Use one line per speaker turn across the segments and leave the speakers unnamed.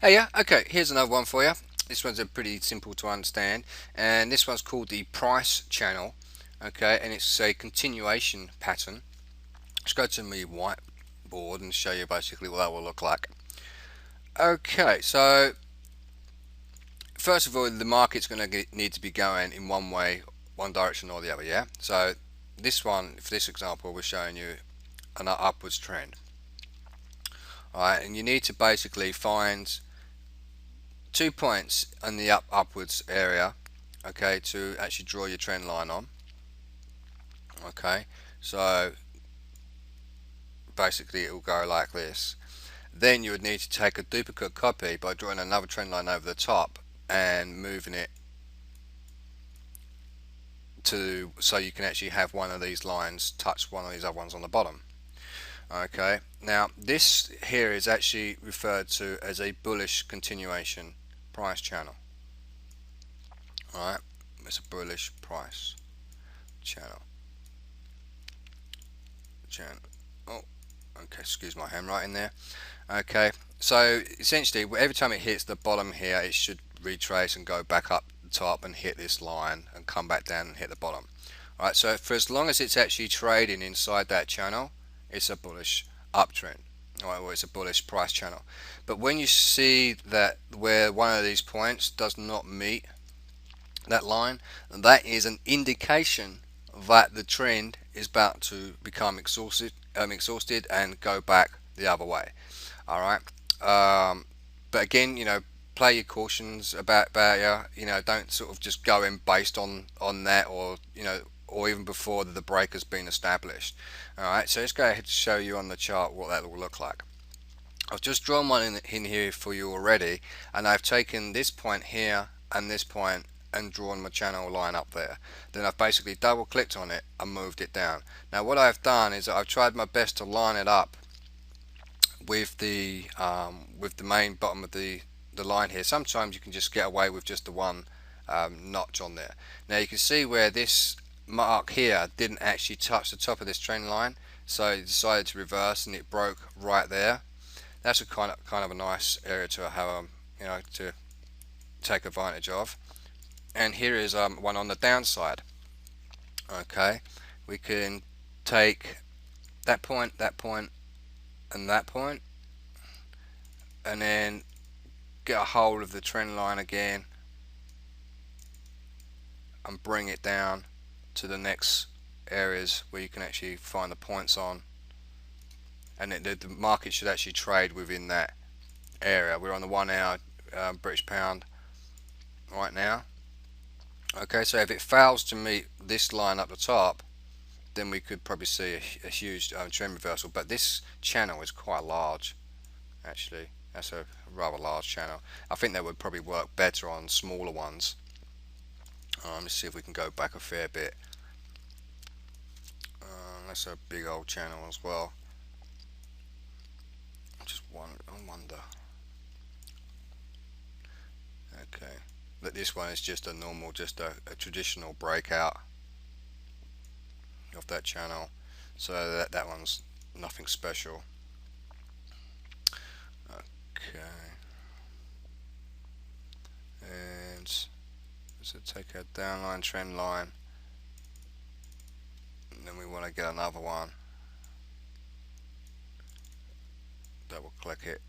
Hey, yeah, okay, here's another one for you. This one's a pretty simple to understand, and this one's called the price channel, okay, and it's a continuation pattern. Let's go to my whiteboard and show you basically what that will look like. Okay, so first of all, the market's going to need to be going in one way, one direction or the other, yeah? So this one, for this example, we're showing you an upwards trend. Alright, and you need to basically find 2 points in the upwards area, okay, to actually draw your trend line on. Okay, so basically it will go like this. Then you would need to take a duplicate copy by drawing another trend line over the top and moving it to so you can actually have one of these lines touch one of these other ones on the bottom. Okay, now this here is actually referred to as a bullish continuation price channel. Alright, it's a bullish price channel. Oh, okay, excuse my handwriting there. Okay, so essentially every time it hits the bottom here, it should retrace and go back up the top and hit this line and come back down and hit the bottom. Alright, so for as long as it's actually trading inside that channel, it's a bullish uptrend. Alright, well, it's a bullish price channel. But when you see that where one of these points does not meet that line, that is an indication that the trend is about to become exhausted and go back the other way. Alright, but again, play your cautions about don't sort of just go in based on that, or or even before the break has been established. Alright, so let's go ahead and show you on the chart what that will look like. I've just drawn one in here for you already, and I've taken this point here and this point and drawn my channel line up there. Then I've basically double clicked on it and moved it down. Now what I've done is I've tried my best to line it up with the main bottom of the line here. Sometimes you can just get away with just the one notch on there. Now you can see where this mark here didn't actually touch the top of this trend line, so it decided to reverse and it broke right there. That's a kind of a nice area to have to take advantage of. And here is one on the downside. Okay, we can take that point, and that point, and then get a hold of the trend line again and bring it down to the next areas where you can actually find the points on, and the market should actually trade within that area. We're on the 1 hour British pound right now. Okay, so if it fails to meet this line up the top, then we could probably see a huge trend reversal. But this channel is quite large, actually. That's a rather large channel. I think that would probably work better on smaller ones. Let's see if we can go back a fair bit. That's a big old channel as well. I wonder. Okay, but this one is just a normal, just a traditional breakout of that channel, so that one's nothing special. Okay, and so take a downline trend line, and then we want to get another one. Double click it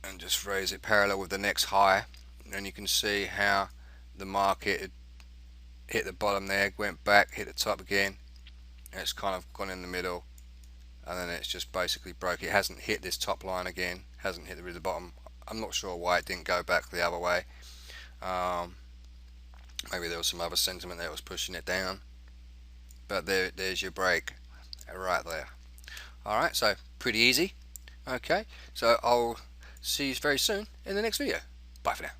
and just raise it parallel with the next high, and you can see how the market hit the bottom there, went back, hit the top again, and it's kind of gone in the middle, and then it's just basically broke. It hasn't hit this top line again, hasn't hit the bottom. I'm not sure why it didn't go back the other way. Maybe there was some other sentiment that was pushing it down, but there's your break right there. Alright, so pretty easy. Okay, so I'll see you very soon in the next video. Bye for now.